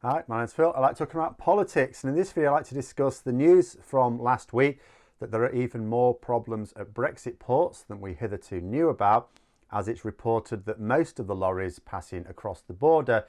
Hi, my name's Phil. I like talking about politics, and in this video I like to discuss the news from last week that there are even more problems at Brexit ports than we hitherto knew about, as it's reported that most of the lorries passing across the border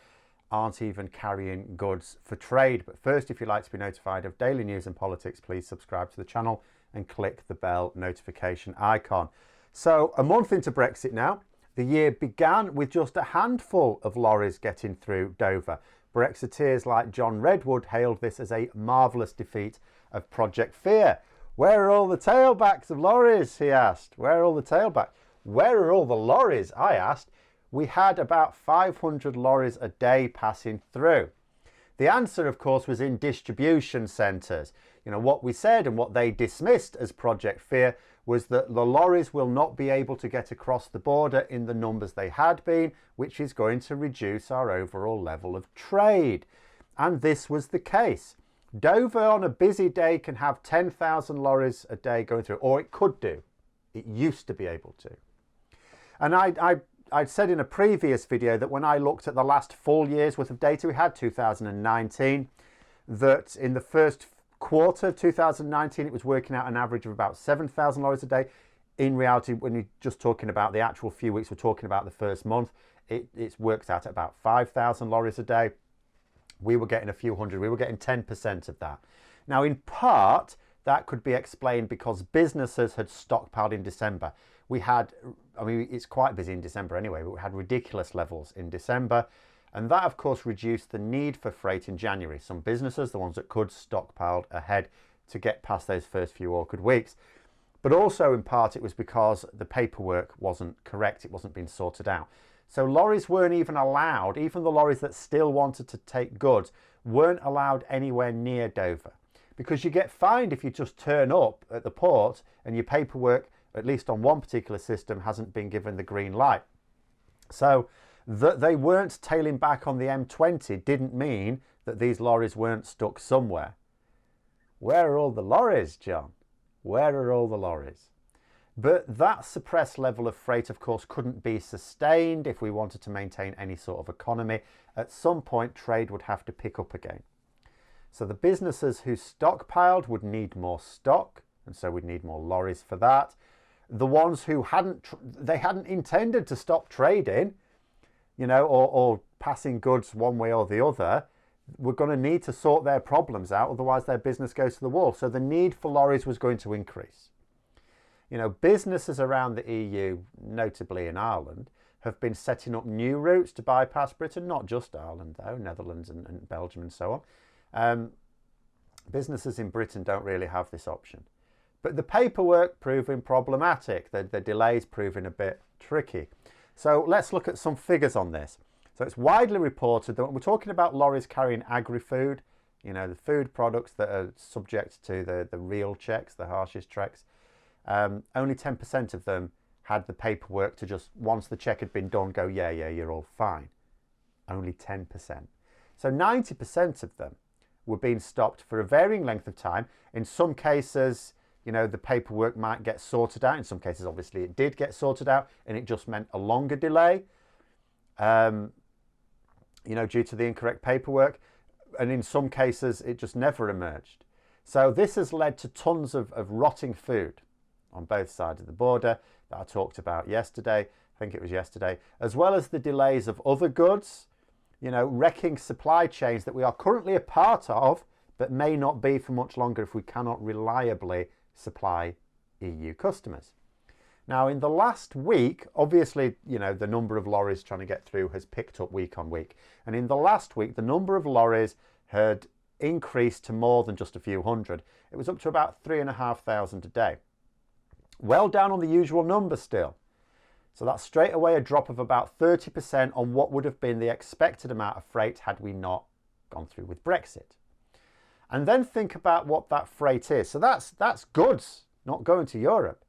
aren't even carrying goods for trade. But first, if you'd like to be notified of daily news and politics, please subscribe to the channel and click the bell notification icon. So a month into Brexit now, the year began with just a handful of lorries getting through Dover. Brexiteers like John Redwood hailed this as a marvellous defeat of Project Fear. Where are all the tailbacks of lorries, he asked. Where are all the tailbacks? Where are all the lorries, I asked. We had about 500 lorries a day passing through. The answer, of course, was in distribution centres. You know, what we said and what they dismissed as Project Fear was that the lorries will not be able to get across the border in the numbers they had been, which is going to reduce our overall level of trade. And this was the case. Dover on a busy day can have 10,000 lorries a day going through, or it could do. It used to be able to. And I'd said in a previous video that when I looked at the last full year's worth of data we had, 2019, that in the first quarter of 2019 it was working out an average of about 7,000 lorries a day. In reality, when you're just talking about the actual few weeks, we're talking about the first month, it's worked out at about 5,000 lorries a day. We were getting a few hundred, we were getting 10% of that. Now, in part, that could be explained because businesses had stockpiled in December. We had, I mean, it's quite busy in December anyway, but we had ridiculous levels in December. And that, of course, reduced the need for freight in January. Some businesses, the ones that could, stockpiled ahead to get past those first few awkward weeks. But also, in part, it was because the paperwork wasn't correct. It wasn't being sorted out. So lorries weren't even allowed, even the lorries that still wanted to take goods, weren't allowed anywhere near Dover. Because you get fined if you just turn up at the port and your paperwork, at least on one particular system, hasn't been given the green light. So that they weren't tailing back on the M20 didn't mean that these lorries weren't stuck somewhere. Where are all the lorries, John? Where are all the lorries? But that suppressed level of freight, of course, couldn't be sustained if we wanted to maintain any sort of economy. At some point, trade would have to pick up again. So the businesses who stockpiled would need more stock, and so we'd need more lorries for that. The ones who hadn't intended to stop trading, you know, or passing goods one way or the other, were going to need to sort their problems out, otherwise their business goes to the wall. So the need for lorries was going to increase. You know, businesses around the EU, notably in Ireland, have been setting up new routes to bypass Britain, not just Ireland though, Netherlands and Belgium and so on. Businesses in Britain don't really have this option. But the paperwork proving problematic, the delays proving a bit tricky. So let's look at some figures on this. So it's widely reported that when we're talking about lorries carrying agri-food, you know, the food products that are subject to the real checks, the harshest checks, only 10% of them had the paperwork to just, once the check had been done, go, yeah, you're all fine. Only 10%. So 90% of them were being stopped for a varying length of time. In some cases, you know, the paperwork might get sorted out. In some cases, obviously, it did get sorted out and it just meant a longer delay, you know, due to the incorrect paperwork. And in some cases, it just never emerged. So this has led to tons of rotting food on both sides of the border that I talked about yesterday. I think it was yesterday, as well as the delays of other goods, you know, wrecking supply chains that we are currently a part of, but may not be for much longer if we cannot reliably supply EU customers. Now, in the last week, obviously, you know, the number of lorries trying to get through has picked up week on week. And in the last week, the number of lorries had increased to more than just a few hundred. It was up to about 3,500 a day. Well down on the usual number still. So that's straight away a drop of about 30% on what would have been the expected amount of freight had we not gone through with Brexit. And then think about what that freight is. So that's goods not going to Europe.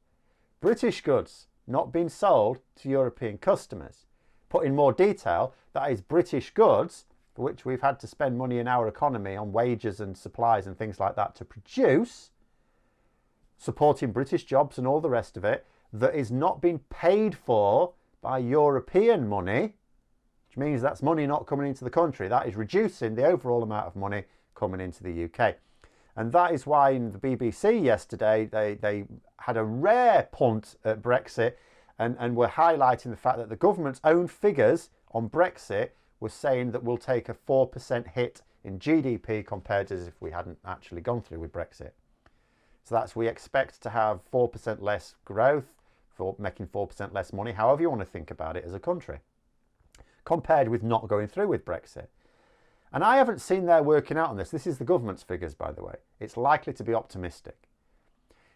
British goods not being sold to European customers. Put in more detail, that is British goods for which we've had to spend money in our economy on wages and supplies and things like that to produce, supporting British jobs and all the rest of it, that is not being paid for by European money, which means that's money not coming into the country. That is reducing the overall amount of money coming into the UK. And that is why in the BBC yesterday, they had a rare punt at Brexit and were highlighting the fact that the government's own figures on Brexit were saying that we'll take a 4% hit in GDP compared to as if we hadn't actually gone through with Brexit. So that's, we expect to have 4% less growth, for making 4% less money, however you want to think about it as a country, compared with not going through with Brexit. And I haven't seen their working out on this. This is the government's figures, by the way. It's likely to be optimistic.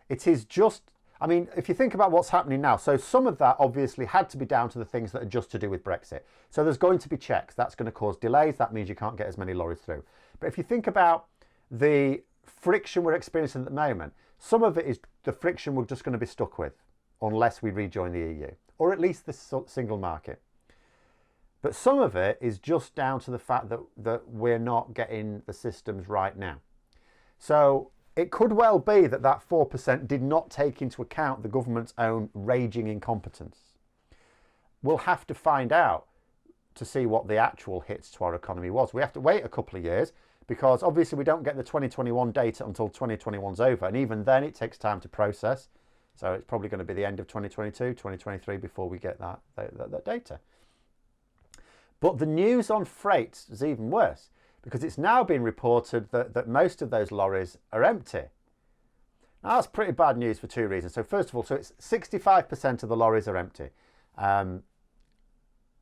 It is just, I mean, if you think about what's happening now, so some of that obviously had to be down to the things that are just to do with Brexit. So there's going to be checks. That's going to cause delays. That means you can't get as many lorries through. But if you think about the friction we're experiencing at the moment, some of it is the friction we're just going to be stuck with unless we rejoin the EU, or at least the single market. But some of it is just down to the fact that we're not getting the systems right now. So it could well be that that 4% did not take into account the government's own raging incompetence. We'll have to find out to see what the actual hits to our economy was. We have to wait a couple of years because obviously we don't get the 2021 data until 2021's over. And even then it takes time to process. So it's probably going to be the end of 2022, 2023 before we get that data. But the news on freight is even worse because it's now been reported that most of those lorries are empty. Now that's pretty bad news for two reasons. So first of all, so it's 65% of the lorries are empty.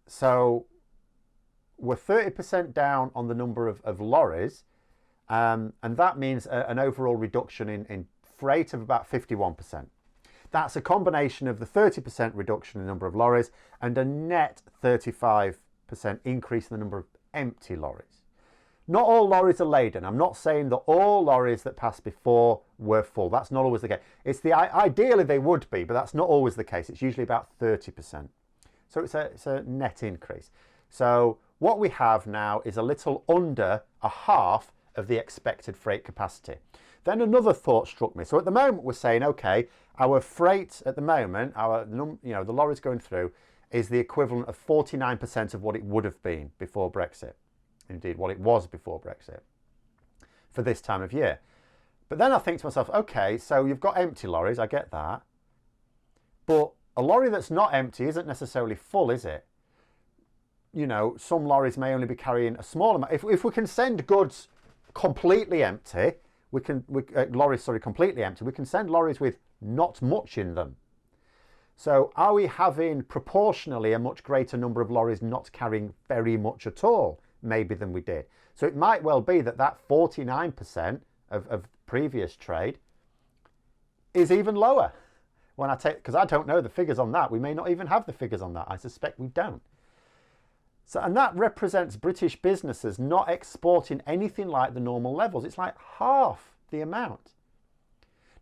So we're 30% down on the number of lorries, and that means an overall reduction in freight of about 51%. That's a combination of the 30% reduction in the number of lorries and a net 35% increase in the number of empty lorries. Not all lorries are laden. I'm not saying that all lorries that passed before were full. That's not always the case. Ideally they would be, but that's not always the case. It's usually about 30%. So it's a net increase. So what we have now is a little under a half of the expected freight capacity. Then another thought struck me. So at the moment we're saying, okay, our freight at the moment, the lorries going through is the equivalent of 49% of what it would have been before Brexit. Indeed, what it was before Brexit for this time of year. But then I think to myself, okay, so you've got empty lorries, I get that. But a lorry that's not empty isn't necessarily full, is it? You know, some lorries may only be carrying a small amount. If we can send goods completely empty, completely empty, we can send lorries with not much in them. So are we having proportionally a much greater number of lorries not carrying very much at all, maybe, than we did? So it might well be that 49% of previous trade is even lower. Because I don't know the figures on that. We may not even have the figures on that. I suspect we don't. So, and that represents British businesses not exporting anything like the normal levels. It's like half the amount.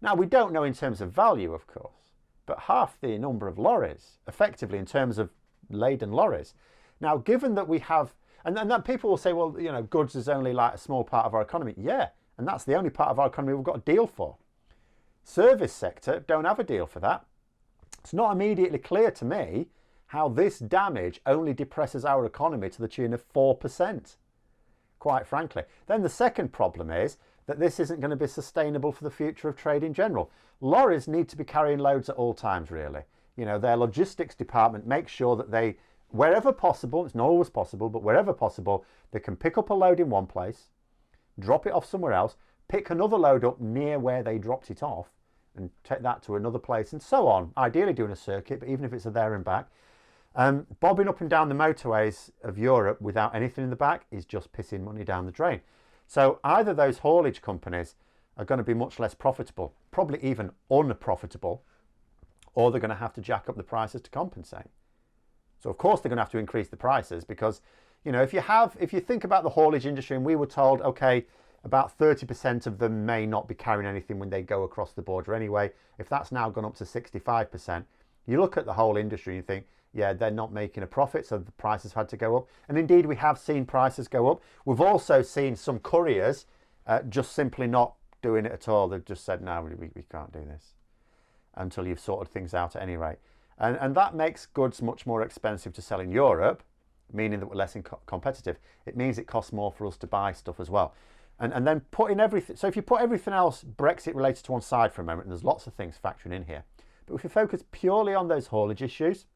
Now, we don't know in terms of value, of course, but half the number of lorries, effectively in terms of laden lorries. Now, given that we have, and that people will say, well, you know, goods is only like a small part of our economy. Yeah, and that's the only part of our economy we've got a deal for. Service sector don't have a deal for that. It's not immediately clear to me how this damage only depresses our economy to the tune of 4%, quite frankly. Then the second problem is that this isn't going to be sustainable for the future of trade in general. Lorries need to be carrying loads at all times, really. You know, their logistics department makes sure that they, wherever possible, it's not always possible, but wherever possible, they can pick up a load in one place, drop it off somewhere else, pick another load up near where they dropped it off, and take that to another place, and so on. Ideally doing a circuit, but even if it's a there and back. Bobbing up and down the motorways of Europe without anything in the back is just pissing money down the drain. So either those haulage companies are going to be much less profitable, probably even unprofitable, or they're going to have to jack up the prices to compensate. So of course they're going to have to increase the prices because, you know, if you think about the haulage industry, and we were told, okay, about 30% of them may not be carrying anything when they go across the border anyway. If that's now gone up to 65%, you look at the whole industry and you think, yeah, they're not making a profit, so the prices had to go up. And indeed, we have seen prices go up. We've also seen some couriers just simply not doing it at all. They've just said, no, we can't do this until you've sorted things out at any rate. And that makes goods much more expensive to sell in Europe meaning that we're less competitive. It means it costs more for us to buy stuff as well. And then putting everything, so if you put everything else Brexit related to one side for a moment, and there's lots of things factoring in here, but if you focus purely on those haulage issues,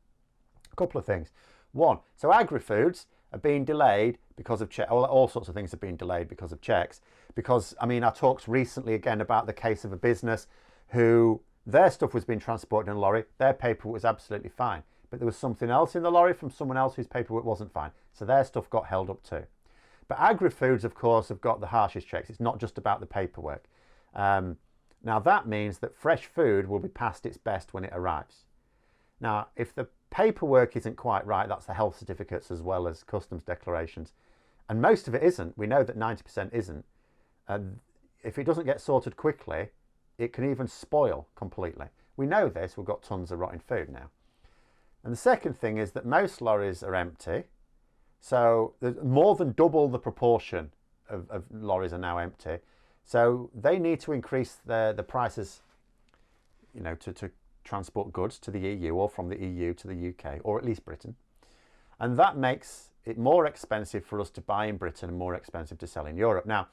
a couple of things. One, so agri-foods are being delayed because of checks. All sorts of things are being delayed because of checks. Because, I mean, I talked recently again about the case of a business who their stuff was being transported in a lorry. Their paperwork was absolutely fine. But there was something else in the lorry from someone else whose paperwork wasn't fine. So their stuff got held up too. But agri-foods, of course, have got the harshest checks. It's not just about the paperwork. Now, that means that fresh food will be past its best when it arrives. Now, if the paperwork isn't quite right, that's the health certificates as well as customs declarations. And most of it isn't. We know that 90% isn't. If it doesn't get sorted quickly, it can even spoil completely. We know this. We've got tons of rotting food now. And the second thing is that most lorries are empty. So there's more than double the proportion of lorries are now empty. So they need to increase the prices, you know, to transport goods to the EU or from the EU to the UK, or at least Britain. And that makes it more expensive for us to buy in Britain and more expensive to sell in Europe. Now,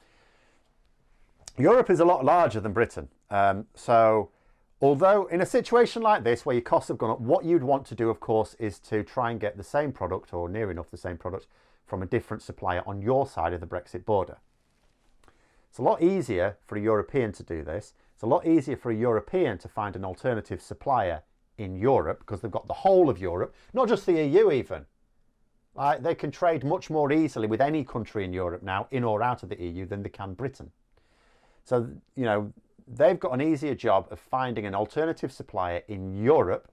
Europe is a lot larger than Britain. So although in a situation like this where your costs have gone up, what you'd want to do, of course, is to try and get the same product or near enough the same product from a different supplier on your side of the Brexit border. It's a lot easier for a European to do this. It's a lot easier for a European to find an alternative supplier in Europe because they've got the whole of Europe, not just the EU even. Like, they can trade much more easily with any country in Europe now, in or out of the EU, than they can Britain. So, you know, they've got an easier job of finding an alternative supplier in Europe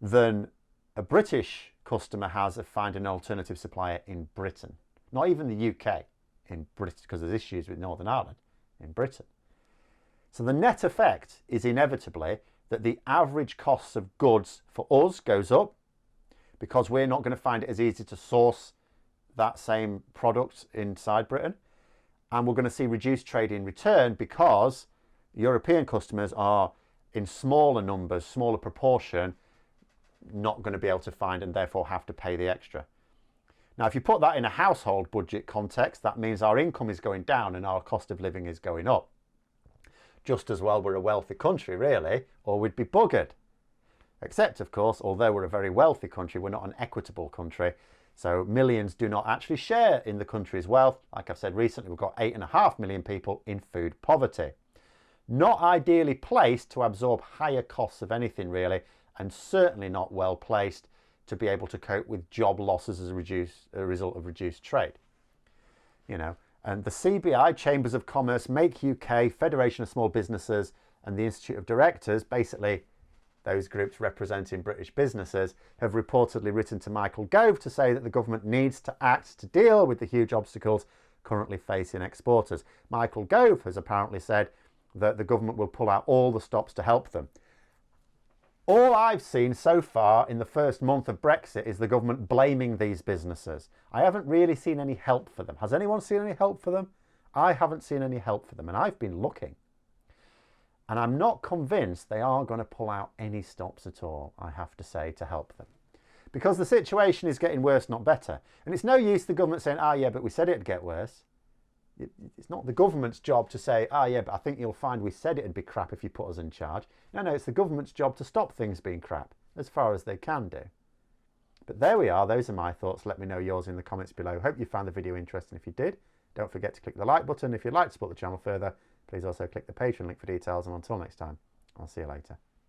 than a British customer has of finding an alternative supplier in Britain. Not even the UK, in Britain, because there's issues with Northern Ireland, in Britain. So the net effect is inevitably that the average costs of goods for us goes up because we're not going to find it as easy to source that same product inside Britain. And we're going to see reduced trade in return because European customers are in smaller numbers, smaller proportion, not going to be able to find and therefore have to pay the extra. Now, if you put that in a household budget context, that means our income is going down and our cost of living is going up. Just as well we're a wealthy country, really, or we'd be buggered. Except, of course, although we're a very wealthy country, we're not an equitable country. So millions do not actually share in the country's wealth. Like I've said recently, we've got 8.5 million people in food poverty. Not ideally placed to absorb higher costs of anything, really, and certainly not well placed to be able to cope with job losses as a result of reduced trade. You know, and the CBI, Chambers of Commerce, Make UK, Federation of Small Businesses, and the Institute of Directors, basically those groups representing British businesses, have reportedly written to Michael Gove to say that the government needs to act to deal with the huge obstacles currently facing exporters. Michael Gove has apparently said that the government will pull out all the stops to help them. All I've seen so far in the first month of Brexit is the government blaming these businesses. I haven't really seen any help for them. Has anyone seen any help for them? I haven't seen any help for them, and I've been looking. And I'm not convinced they are going to pull out any stops at all, I have to say, to help them. Because the situation is getting worse, not better. And it's no use the government saying, yeah, but we said it'd get worse. It's not the government's job to say, yeah, but I think you'll find we said it'd be crap if you put us in charge. No, it's the government's job to stop things being crap, as far as they can do. But there we are. Those are my thoughts. Let me know yours in the comments below. Hope you found the video interesting. If you did, don't forget to click the like button. If you'd like to support the channel further, please also click the Patreon link for details. And until next time, I'll see you later.